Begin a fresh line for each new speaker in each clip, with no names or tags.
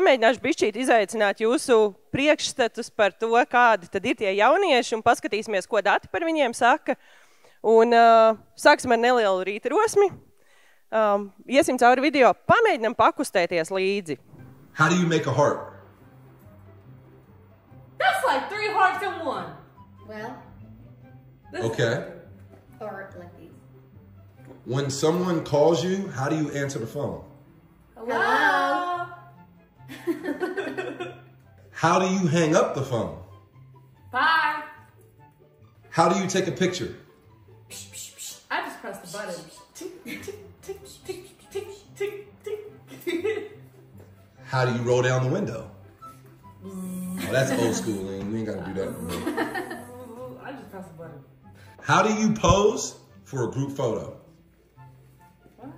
pamēģināšu bišķīt izaicināt jūsu priekšstatus par to, kādi tad ir tie jaunieši, un paskatīsimies, ko dati par viņiem saka. Un sāksim ar nelielu rīta rosmi. Iesim cauri video, pamēģinam pakustēties līdzi.
How do you make a heart?
That's like 3 hearts in one.
Well,
Okay.
or like these.
When someone calls you, how do you answer the phone?
Hello.
How do you hang up the phone?
Bye.
How do you take a picture?
I just pressed the button. Tick, tick, tick, tick, tick, tick, tick.
How do you roll down the window? Oh, that's old school, Lynn. We ain't got to do that no more.
I just pressed the button.
How do you pose for a group photo?
What?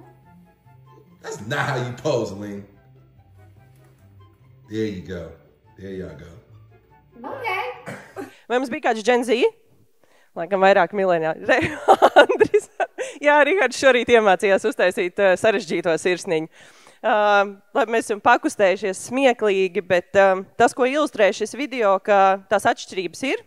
That's not how you pose, Lynn. There you go. There y'all go.
Okay.
Vai mums bija kāds Gen Z? Laikam vairāk mileniāļi. Andris. Jā, Rihards šorīt iemācījās uztaisīt sarežģīto sirsniņu. Labi, mēs esam pakustējušies smieklīgi, bet tas, ko ilustrē šis video, ka tās atšķirības ir.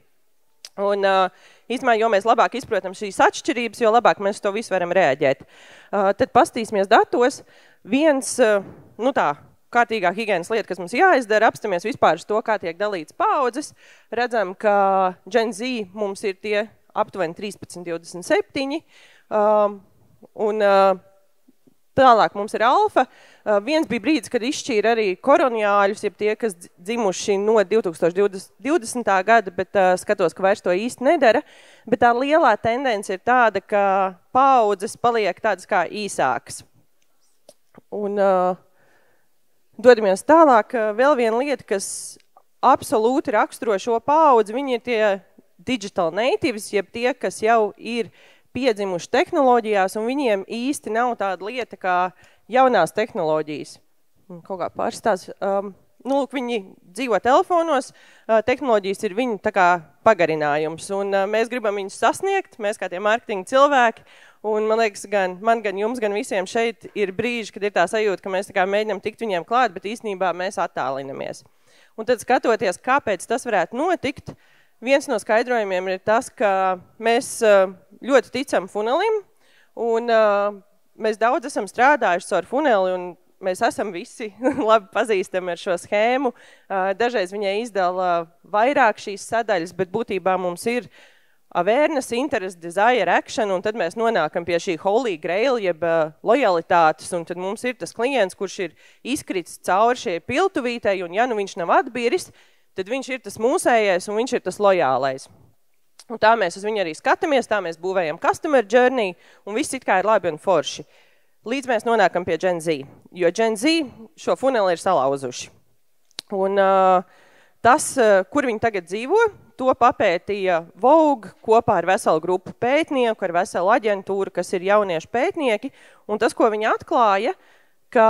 Un īstenībā, jo mēs labāk izprotam šīs atšķirības, jo labāk mēs to visu varam reaģēt. Tad pastīsimies datos. Viens, kārtīgā higienas lieta, kas mums jāizdara, apstamies vispār uz to, kā tiek dalīts paaudzes. Redzam, ka Gen Z mums ir tie aptuveni 13-27. Un tālāk mums ir alfa. Viens bija brīdis, kad izšķīra arī koroniāļus, jeb tie, kas dzimuši no 2020. gada, bet skatos, ka vairs to īsti nedara. Bet tā lielā tendence ir tāda, ka paaudzes paliek tādas kā īsākas. Un dodamies tālāk. Vēl viena lieta, kas absolūti raksturo šo paaudzi, viņi ir tie digital natives, jeb tie, kas jau ir piedzimuši tehnoloģijās, un viņiem īsti nav tāda lieta kā jaunās tehnoloģijas. Kaut kā pārstās. Viņi dzīvo telefonos, tehnoloģijas ir viņu tā kā pagarinājums, un mēs gribam viņus sasniegt, mēs kā tie mārketinga cilvēki, un man liekas, gan jums, gan visiem šeit ir brīži, kad ir tā sajūta, ka mēs tā kā mēģinam tikt viņiem klāt, bet īstenībā mēs attālinamies. Un tad skatoties, kāpēc tas varētu notikt, viens no skaidrojumiem ir tas, ka mēs ļoti ticam funelim, un mēs daudz esam strādājuši caur funeli, un mēs esam visi labi pazīstami ar šo schēmu. Dažreiz viņai izdala vairāk šīs sadaļas, bet būtībā mums ir awareness, interest, desire, action, un tad mēs nonākam pie šī holy grail, jeb lojalitātes, un tad mums ir tas klients, kurš ir izkrits cauri šie piltuvītei, un ja nu viņš nav atbiris, tad viņš ir tas mūsējais, un viņš ir tas lojālais. Un tā mēs uz viņu arī skatāmies, tā mēs būvējam customer journey, un viss it kā ir labi un forši. Līdz mēs nonākam pie Gen Z, jo Gen Z šo funeli ir salauzuši. Un tas, kur viņi tagad dzīvo, to papētīja Vogue kopā ar veselu grupu pētnieku, ar veselu aģentūru, kas ir jauniešu pētnieki. Un tas, ko viņi atklāja, ka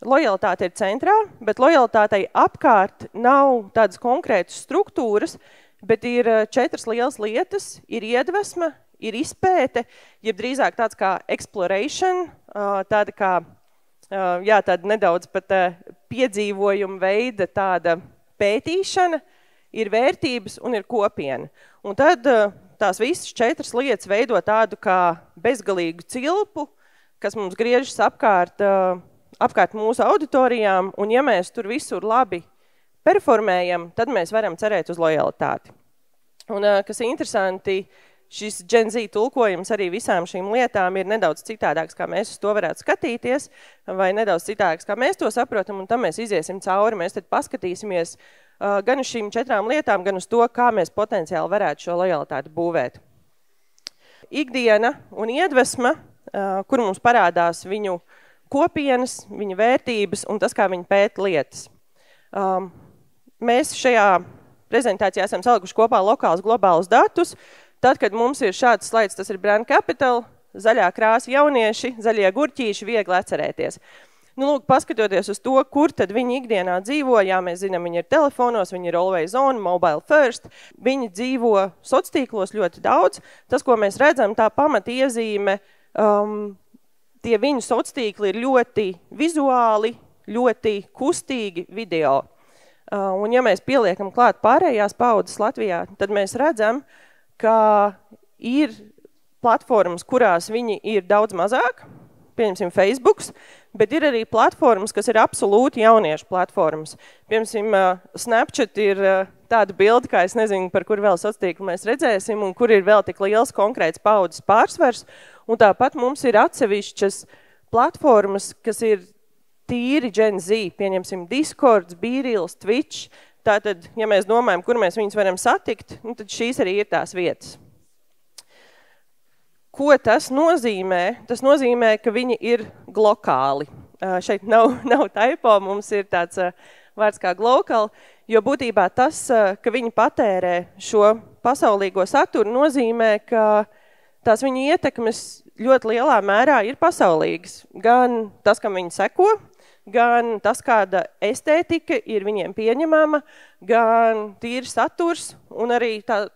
lojalitāte ir centrā, bet lojalitātei apkārt nav tādas konkrētas struktūras, bet ir 4 lielas lietas, ir iedvesma, ir izpēte, jeb drīzāk tāds kā exploration, tāda kā, tāda nedaudz pat piedzīvojuma veida tāda pētīšana, ir vērtības un ir kopiena. Un tad tās visas 4 lietas veido tādu kā bezgalīgu cilpu, kas mums griežas apkārt mūsu auditorijām, un ja mēs tur visur labi performējam, tad mēs varam cerēt uz lojalitāti. Un kas ir interesanti, šis Gen Z tulkojums arī visām šīm lietām ir nedaudz citādāks, kā mēs uz to varētu skatīties, vai nedaudz citādāks, kā mēs to saprotam, un tam mēs iziesim cauri. Mēs tad paskatīsimies gan uz šīm 4 lietām, gan uz to, kā mēs potenciāli varētu šo lojalitāti būvēt. Ikdiena un iedvesma, kur mums parādās viņu kopienas, viņu vērtības un tas, kā viņi pēta lietas. Mēs šajā prezentācijā esam salikuši kopā lokālus globālus datus. Tad, kad mums ir šāds slaids, tas ir brand capital, zaļā krāsa jaunieši, zaļie gurķīši, viegli atcerēties. Lūk, paskatoties uz to, kur tad viņi ikdienā dzīvo, jā, mēs zinām, viņi ir telefonos, viņi ir always on, mobile first, viņi dzīvo sociālos ļoti daudz. Tas, ko mēs redzam, tā pamata iezīme, tie viņu sociāli ir ļoti vizuāli, ļoti kustīgi video. Un ja mēs pieliekam klāt pārējās paudzes Latvijā, tad mēs redzam, ka ir platformas, kurās viņi ir daudz mazāk, pieņemsim Facebooks, bet ir arī platformas, kas ir absolūti jauniešu platformas. Piemēram, Snapchat ir tāda bilde, kā es nezinu, par kur vēl sociāltīklu mēs redzēsim, un kur ir vēl tik liels konkrēts paudzes pārsvars. Un tāpat mums ir atsevišķas platformas, kas ir tīri Gen Z, pieņemsim Discords, BeReals, Twitch. Tātad, ja mēs domājam, kur mēs viņus varam satikt, tad šīs arī ir tās vietas. Ko tas nozīmē? Tas nozīmē, ka viņi ir glokāli. Šeit nav typo, mums ir tāds vārds kā glokāli, jo būtībā tas, ka viņi patērē šo pasaulīgo saturu, nozīmē, ka tās viņa ietekmes ļoti lielā mērā ir pasaulīgas. Gan tas, kam viņi seko, gan tas, kāda estētika ir viņiem pieņemama, gan tīri saturs un arī tā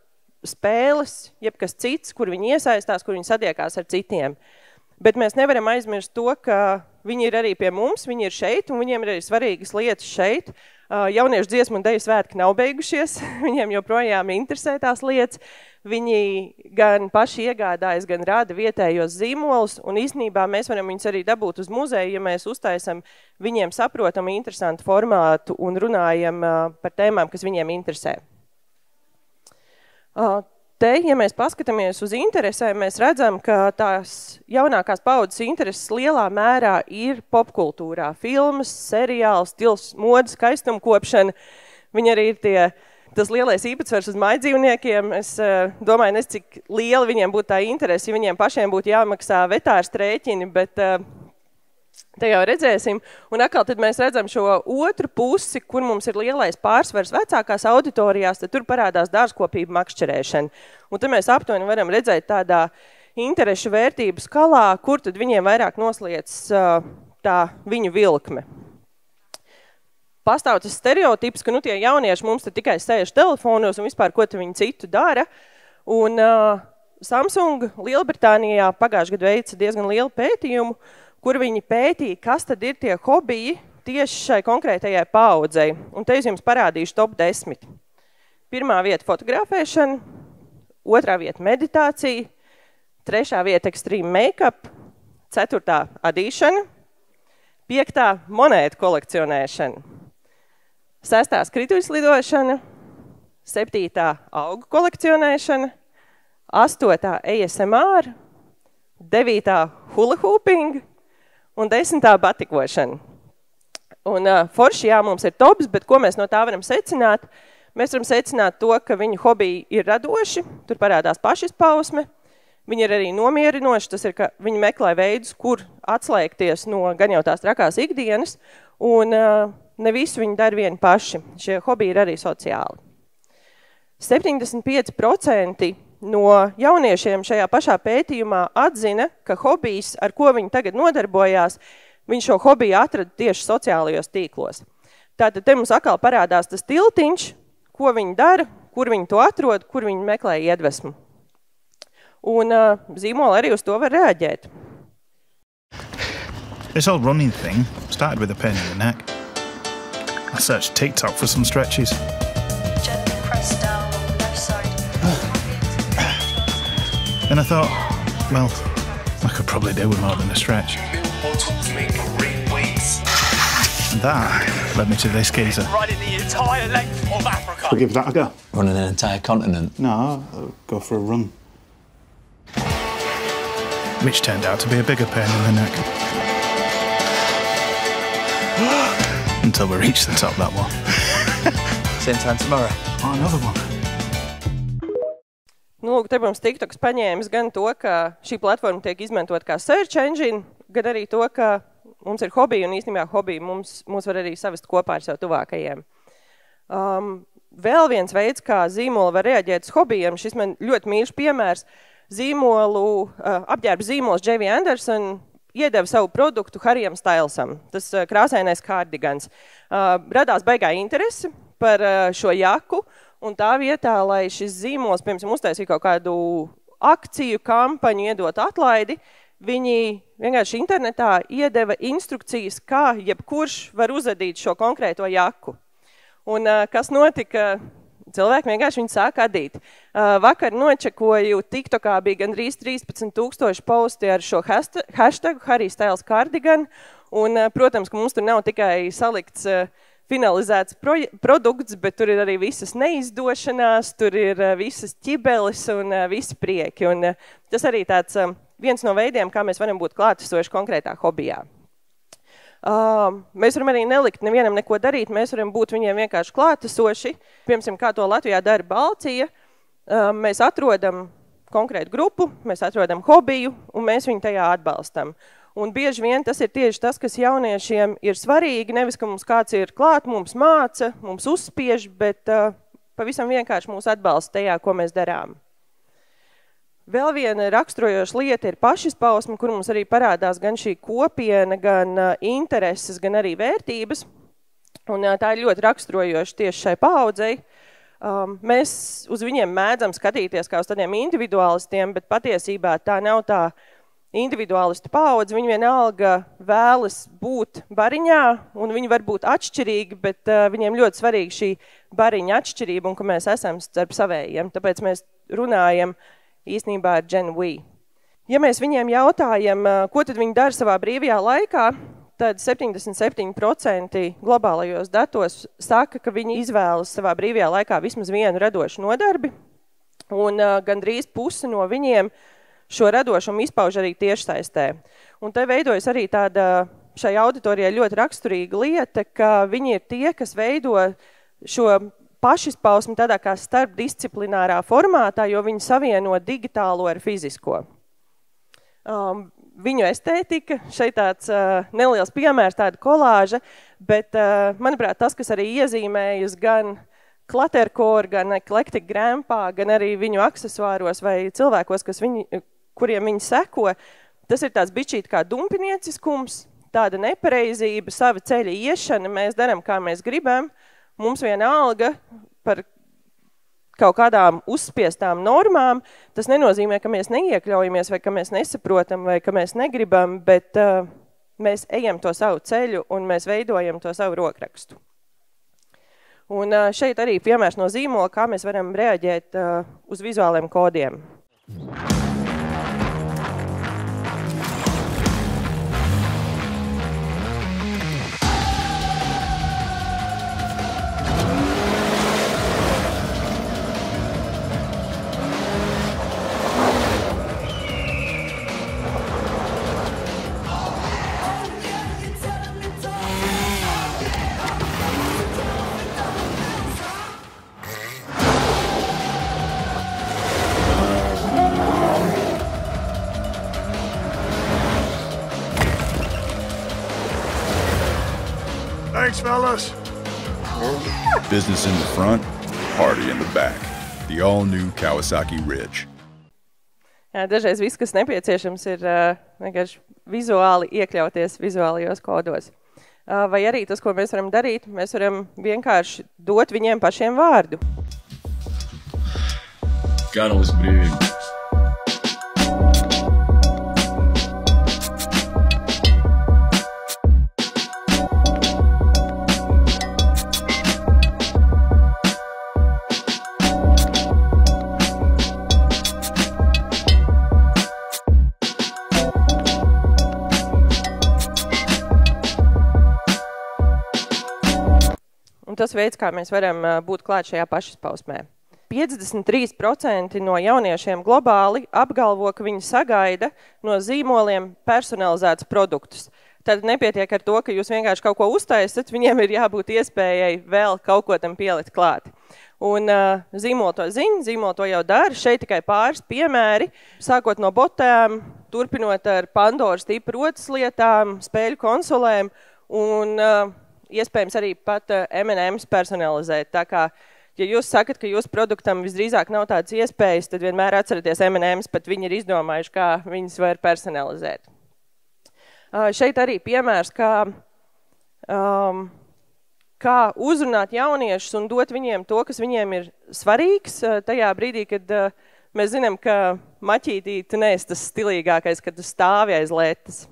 spēles, jebkas cits, kur viņi iesaistās, kur viņi satiekās ar citiem. Bet mēs nevaram aizmirst to, ka viņi ir arī pie mums, viņi ir šeit, un viņiem ir arī svarīgas lietas šeit. Jauniešu dziesmu un deju svētki nav beigušies, viņiem joprojām interesē tās lietas. Viņi gan paši iegādājas, gan rāda vietējos zīmolus, un īstenībā mēs varam viņus arī dabūt uz muzeju, ja mēs uztaisam viņiem saprotamu interesantu formātu un runājam par tēmām, kas viņiem interesē. Te, ja mēs paskatāmies uz interesēm, mēs redzam, ka tās jaunākās paudzes intereses lielā mērā ir popkultūrā. Filmas, seriāls, stils, modes, skaistumkopšana. Viņi arī ir tas lielais īpatsvars uz mājdzīvniekiem. Es domāju, nes cik liela viņiem būtu tā interese, ja viņiem pašiem būtu jāmaksā vetārs rēķini, bet te jau redzēsim. Un atkal tad mēs redzam šo otru pusi, kur mums ir lielais pārsvars vecākās auditorijās, tad tur parādās dārzkopība makšķerēšana. Un tad mēs aptuveni varam redzēt tādā interešu vērtību skalā, kur tad viņiem vairāk nosliec tā viņu vilkme. Pastāv tas stereotips, ka tie jaunieši mums tad tikai sēž telefonos un vispār, ko te viņi citu dara. Un Samsung Lielbritānijā pagājušajā gadā veica diezgan lielu pētījumu, kur viņi pētīja, kas tad ir tie hobiji tieši šai konkrētajai paaudzei. Un te es jums parādīšu top 10. Pirmā vieta fotografēšana, otrā vieta meditācija, trešā vieta extreme make-up, ceturtā adīšana, piektā monētu kolekcionēšana, sestā skrituļslidošana, septītā augu kolekcionēšana, astotā ASMR, devītā hula hooping, un 10. batikošana. Un forši, jā, mums ir tops, bet ko mēs no tā varam secināt? Mēs varam secināt to, ka viņu hobiji ir radoši, tur parādās pašizpausme, viņi ir arī nomierinoši, tas ir, ka viņi meklē veidus, kur atslēgties no gan jau tās trakās ikdienas, un ne visu viņi dara vieni paši. Šie hobiji ir arī sociāli. 75% no jauniešiem šajā pašā pētījumā atzina, ka hobijs, ar ko viņi tagad nodarbojās, viņi šo hobiju atrada tieši sociālajos tīklos. Tātad te mums atkal parādās tas tiltiņš, ko viņi dara, kur viņi to atrod, kur viņi meklē iedvesmu. Un zīmoli arī uz to var reaģēt.
This whole running thing started with a pain in the neck. I searched TikTok for some stretches.
Gently press down on the left side.
Then I thought, well, I could probably do with more than a stretch. And that led me to this geezer.
Running the entire length of Africa.
I'll give that a go.
Running an entire continent?
No, I'll go for a run.
Which turned out to be a bigger pain in the neck. Until we reached the top, that one.
Same time tomorrow.
Oh, another one.
Nu, lūk, te mums TikToks paņēmis gan to, ka šī platforma tiek izmantot kā search engine, gan arī to, ka mums ir hobiji, un īstenībā hobiji mums var arī savest kopā ar sev tuvākajiem. Vēl viens veids, kā zīmoli var reaģēt uz hobijiem, šis man ļoti mīļš piemērs, apģērba zīmols J.V. Anderson iedeva savu produktu Harryam Stylesam, tas krāsainais kārdigans. Radās baigā interesi par šo jaku, un tā vietā, lai šis zīmols, piemēram, uztaisīja kaut kādu akciju, kampaņu, iedot atlaidi, viņi vienkārši internetā iedeva instrukcijas, kā jebkurš var uzadīt šo konkrēto jaku. Un kas notika? Cilvēki vienkārši viņu sāka adīt. Vakar nočekoju, TikTokā bija gandrīz 13,000 posti ar šo hashtagu Harry Styles cardigan. Un, protams, ka mums tur nav tikai salikts finalizēts produkts, bet tur ir arī visas neizdošanās, tur ir visas ķibeles un visi prieki. Un tas arī tāds viens no veidiem, kā mēs varam būt klātesoši konkrētā hobijā. Mēs varam arī nelikt nevienam neko darīt, mēs varam būt viņiem vienkārši klātesoši. Piemēram, kā to Latvijā dara Balcija, mēs atrodam konkrētu grupu, mēs atrodam hobiju un mēs viņu tajā atbalstam. Un bieži vien tas ir tieši tas, kas jauniešiem ir svarīgi, nevis, ka mums kāds ir klāt, mums māca, mums uzspiež, bet pavisam vienkārši mūs atbalsta tajā, ko mēs darām. Vēl viena raksturojoša lieta ir pašizpausme, kur mums arī parādās gan šī kopiena, gan intereses, gan arī vērtības. Un tā ir ļoti raksturojoša tieši šai paaudzei. Mēs uz viņiem mēdzam skatīties kā uz tādiem individuālistiem, bet patiesībā tā nav tā individuālistu paudze. Viņi vienalga vēlas būt bariņā, un viņi var būt atšķirīgi, bet viņiem ļoti svarīgi šī bariņa atšķirība, un ka mēs esam starp savējiem. Tāpēc mēs runājam īstenībā ar Gen Y. Ja mēs viņiem jautājam, ko tad viņi dara savā brīvajā laikā, tad 77% globālajos datos saka, ka viņi izvēlas savā brīvajā laikā vismaz vienu radošu nodarbi, un gandrīz pusi no viņiem šo radošumu izpauž arī tiešsaistē. Un te veidojas arī tāda šai auditorijai ļoti raksturīga lieta, ka viņi ir tie, kas veido šo pašizpausmi tādā kā starpdisciplinārā formātā, jo viņi savieno digitālo ar fizisko. Viņu estētika, šeit tāds neliels piemērs, tāda kolāža, bet, manuprāt, tas, kas arī iezīmējas gan Cluttercore, gan Eclectic Grandpa, gan arī viņu aksesuāros vai cilvēkos, kuriem viņi seko, tas ir tāds bišķīt kā dumpinieciskums, tāda nepareizība, sava ceļa iešana, mēs daram, kā mēs gribam. Mums vienalga par kaut kādām uzspiestām normām. Tas nenozīmē, ka mēs neiekļaujamies, vai ka mēs nesaprotam, vai ka mēs negribam, bet mēs ejam to savu ceļu un mēs veidojam to savu rokrakstu. Un šeit arī piemērs no zīmola, kā mēs varam reaģēt uz vizuāliem kodiem.
Thanks, fellas.
Business in the front, party in the back. The all-new Kawasaki Ridge.
Jā, dažreiz viss, kas nepieciešams, ir vienkārši vizuāli iekļauties vizuālajos kodos. Vai arī tas, ko mēs varam darīt, mēs varam vienkārši dot viņiem pašiem vārdu.
Kanālis brīvība.
Un tas veids, kā mēs varam būt klāt šajā pašizpausmē. 53% no jauniešiem globāli apgalvo, ka viņi sagaida no zīmoliem personalizētus produktus. Tad nepietiek ar to, ka jūs vienkārši kaut ko uztaisat, viņiem ir jābūt iespējai vēl kaut ko tam pielikt klāt. Un zīmoli to zina, zīmoli to jau dara. Šeit tikai pāris piemēri, sākot no botām, turpinot ar Pandoras tipu rotas lietām, spēļu konsolēm un iespējams arī pat M&M's personalizēt. Tā kā, ja jūs sakat, ka jūsu produktam visdrīzāk nav tādas iespējas, tad vienmēr atceraties M&M's, pat viņi ir izdomājuši, kā viņas var personalizēt. Šeit arī piemērs, kā uzrunāt jauniešus un dot viņiem to, kas viņiem ir svarīgs tajā brīdī, kad Mēs zinām, ka maķītī tu neesi tas stilīgākais, kad tu stāvi aiz letes.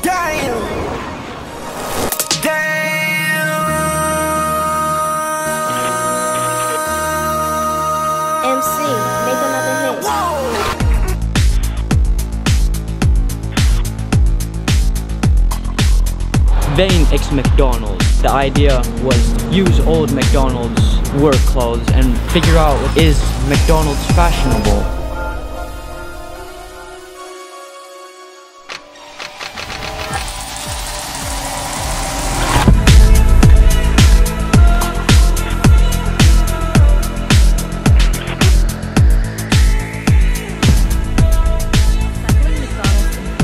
Damn!
MC, make another hit.
Vane ex McDonald's. The idea was use old McDonald's work clothes and figure out, is McDonald's fashionable?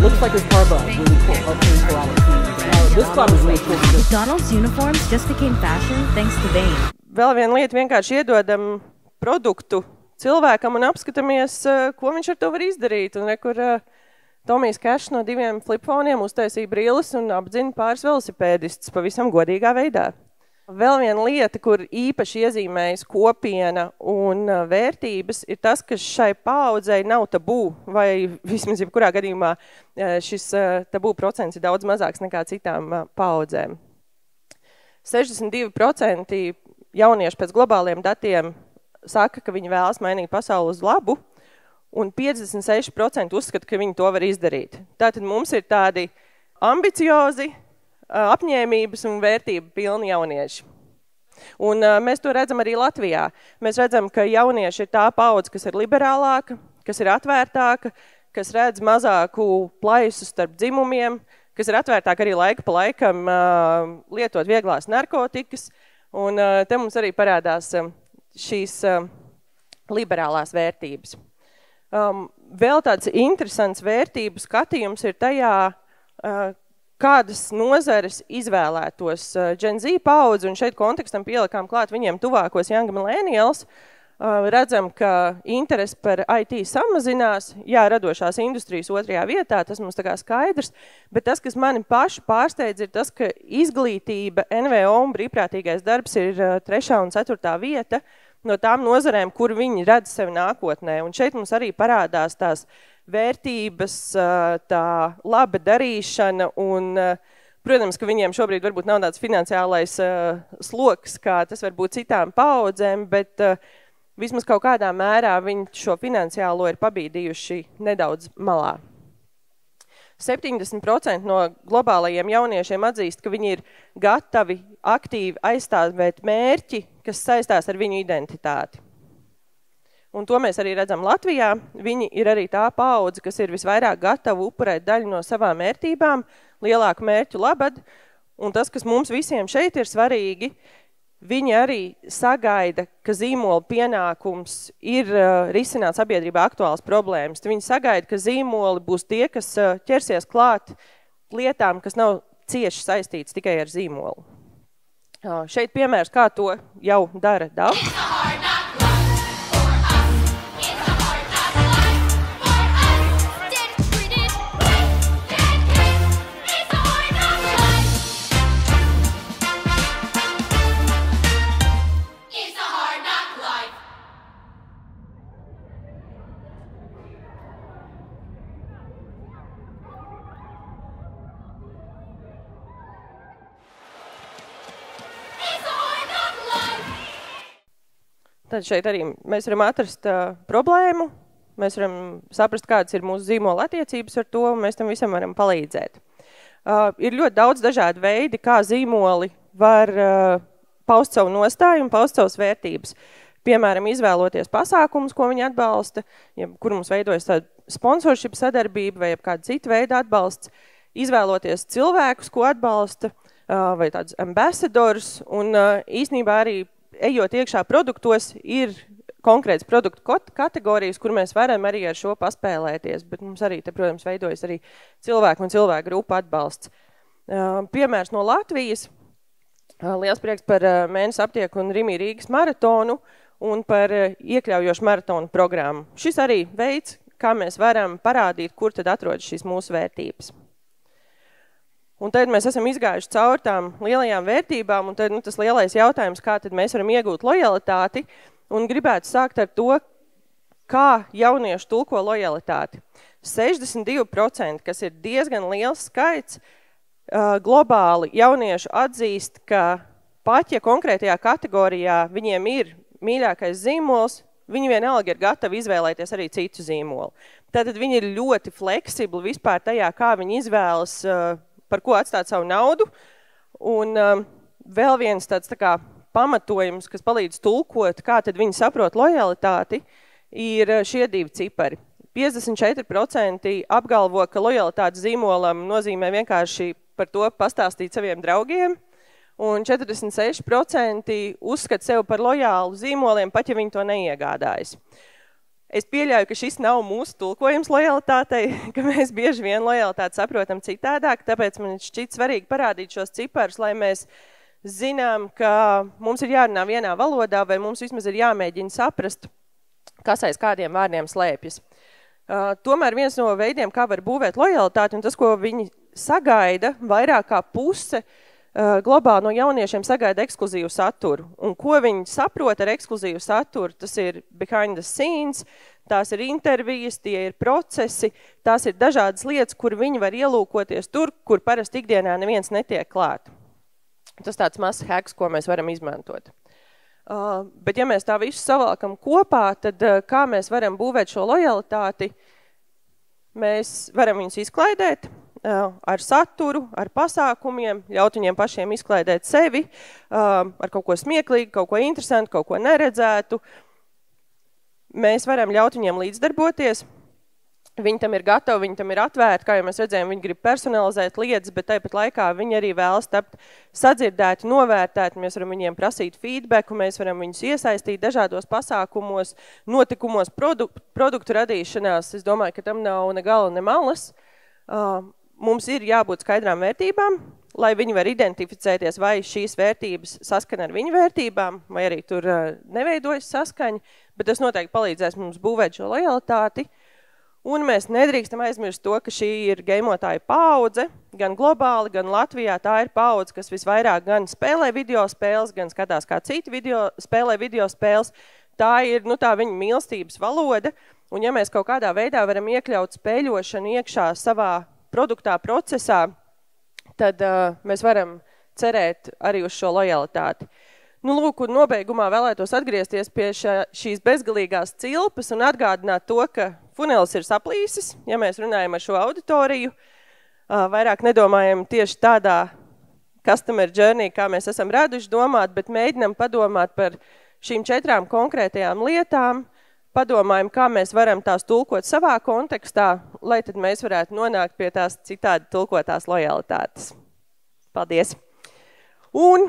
Looks like this barber is really cool. This club is really cool.
McDonald's uniforms just became fashion thanks to Vane.
Vēl viena lieta, vienkārši iedodam produktu cilvēkam un apskatāmies, ko viņš ar to var izdarīt. Un rekur Tomijs Kešs no 2 flipfoniem uztaisīja brilles un apdzina pāris velosipēdistus pavisam godīgā veidā. Vēl viena lieta, kur īpaši iezīmējas kopiena un vērtības, ir tas, ka šai paaudzei nav tabū, vai vismaz jebkurā gadījumā šis tabū procents ir daudz mazāks nekā citām paaudzēm. 62% jaunieši pēc globāliem datiem saka, ka viņi vēlas mainīt pasauli uz labu, un 56% uzskata, ka viņi to var izdarīt. Tātad mums ir tādi ambiciozi, apņēmības un vērtību pilni jaunieši. Un mēs to redzam arī Latvijā. Mēs redzam, ka jaunieši ir tā paudze, kas ir liberālāka, kas ir atvērtāka, kas redz mazāku plaisu starp dzimumiem, kas ir atvērtāka arī laika pa laikam lietot vieglās narkotikas. Un te mums arī parādās šīs liberālās vērtības. Vēl tāds interesants vērtību skatījums ir tajā, kādas nozares izvēlētos Gen Z paudzi, un šeit kontekstam pielikām klāt viņiem tuvākos young millennials. Redzam, ka interesi par IT samazinās, jā, radošās industrijas 2. vietā, tas mums tā kā skaidrs, bet tas, kas mani pašu pārsteidz, ir tas, ka izglītība, NVO un brīvprātīgais darbs ir 3. un 4. vieta no tām nozarēm, kur viņi redz sevi nākotnē. Un šeit mums arī parādās tās vērtības, tā laba darīšana un, protams, ka viņiem šobrīd varbūt nav tāds finansiālais sloks, kā tas var būt citām paaudzēm, bet vismaz kaut kādā mērā viņi šo finansiālo ir pabīdījuši nedaudz malā. 70% no globālajiem jauniešiem atzīst, ka viņi ir gatavi aktīvi aizstāvēt mērķi, kas saistās ar viņu identitāti. Un to mēs arī redzam Latvijā. Viņi ir arī tā paudze, kas ir visvairāk gatavi upurēt daļu no savām vērtībām, lielāku mērķu labad. Un tas, kas mums visiem šeit ir svarīgi, viņi arī sagaida, ka zīmola pienākums ir risināt sabiedrībā aktuālas problēmas. Viņi sagaida, ka zīmoli būs tie, kas ķersies klāt lietām, kas nav cieši saistīts tikai ar zīmolu. Šeit piemērs, kā to jau dara daudz. Tad šeit arī mēs varam atrast problēmu, mēs varam saprast, kādas ir mūsu zīmola attiecības ar to, un mēs tam visam varam palīdzēt. Ir ļoti daudz dažādi veidi, kā zīmoli var paust savu nostāju un paust savas vērtības. Piemēram, izvēloties pasākumus, ko viņi atbalsta, kur mums veidojas tāda sponsorship sadarbība vai kāda cita veida atbalsts, izvēloties cilvēkus, ko atbalsta, vai tādus ambassadors, un īsnībā arī ejot iekšā produktos, ir konkrēts produktu kategorijas, kur mēs varam arī ar šo paspēlēties, bet mums arī te, protams, veidojas arī cilvēku un cilvēku grupu atbalsts. Piemērs no Latvijas, liels prieks par Mēnes aptieku un Rimī Rīgas maratonu un par iekļaujošu maratonu programmu. Šis arī veids, kā mēs varam parādīt, kur tad atrodas šīs mūsu vērtības. Un tad mēs esam izgājuši caur tām lielajām vērtībām, un tad tas lielais jautājums, kā tad mēs varam iegūt lojalitāti, un gribētu sākt ar to, kā jaunieši tulko lojalitāti. 62%, kas ir diezgan liels skaits, globāli jaunieši atzīst, ka pat, ja konkrētajā kategorijā viņiem ir mīļākais zīmols, viņi vienalga ir gatavi izvēlēties arī citu zīmolu. Tātad viņi ir ļoti fleksibli vispār tajā, kā viņi izvēlas, par ko atstāt savu naudu. Un vēl viens tāds tā kā pamatojums, kas palīdz tulkot, kā tad viņi saprot lojalitāti, ir šie divi cipari. 54% apgalvo, ka lojalitātes zīmolam nozīmē vienkārši par to pastāstīt saviem draugiem, un 46% uzskata sevi par lojālu zīmoliem, pat ja viņi to neiegādājas. Es pieļauju, ka šis nav mūsu tulkojums lojalitātei, ka mēs bieži vien lojalitāti saprotam citādāk, tāpēc man šķiet svarīgi parādīt šos ciparus, lai mēs zinām, ka mums ir jārunā vienā valodā, vai mums vismaz ir jāmēģina saprast, kas aiz kādiem vārdiem slēpjas. Tomēr viens no veidiem, kā var būvēt lojalitāti, un tas, ko viņi sagaida, vairāk kā puse globāli no jauniešiem sagaida ekskluzīvu saturu. Un ko viņi saprot ar ekskluzīvu saturu, tas ir behind the scenes, tās ir intervijas, tie ir procesi, tās ir dažādas lietas, kur viņi var ielūkoties tur, kur parasti ikdienā neviens netiek klāt. Tas tāds mazs hacks, ko mēs varam izmantot. Bet ja mēs tā visu savalkam kopā, tad kā mēs varam būvēt šo lojalitāti, mēs varam viņus izklaidēt ar saturu, ar pasākumiem, ļaut viņiem pašiem izklaidēt sevi, ar kaut ko smieklīgu, kaut ko interesantu, kaut ko neredzētu. Mēs varam ļaut viņiem līdzdarboties. Viņi tam ir gatavi, viņi tam ir atvērti, kā jau mēs redzējām, viņi grib personalizēt lietas, bet tāpat laikā viņi arī vēlas tapt sadzirdēti, novērtēti. Mēs varam viņiem prasīt feedbacku, mēs varam viņus iesaistīt dažādos pasākumos, notikumos, produktu radīšanās. Es domāju, ka tam nav ne gala, ne malas. Mums ir jābūt skaidrām vērtībām, lai viņi var identificēties, vai šīs vērtības saskana ar viņu vērtībām, vai arī tur neveidojas saskaņa, bet tas noteikti palīdzēs mums būvēt šo lojalitāti. Un mēs nedrīkstam aizmirst to, ka šī ir geimotāja paudze, gan globāli, gan Latvijā. Tā ir paudze, kas visvairāk gan spēlē video spēles, gan skatās kā citi spēlē video spēles. Tā ir tā viņa mīlestības valoda, un ja mēs kaut kādā veidā varam iekļaut spēļošanu iekšā savā produktā, procesā, tad mēs varam cerēt arī uz šo lojalitāti. Lūk, un nobeigumā vēlētos atgriezties pie šīs bezgalīgās cilpas un atgādināt to, ka funelis ir saplīsis, ja mēs runājam ar šo auditoriju. Vairāk nedomājam tieši tādā customer journey, kā mēs esam raduši domāt, bet mēģinam padomāt par šīm 4 konkrētajām lietām, padomājam, kā mēs varam tās tulkot savā kontekstā, lai tad mēs varētu nonākt pie tās citādi tulkotās lojalitātes. Paldies! Un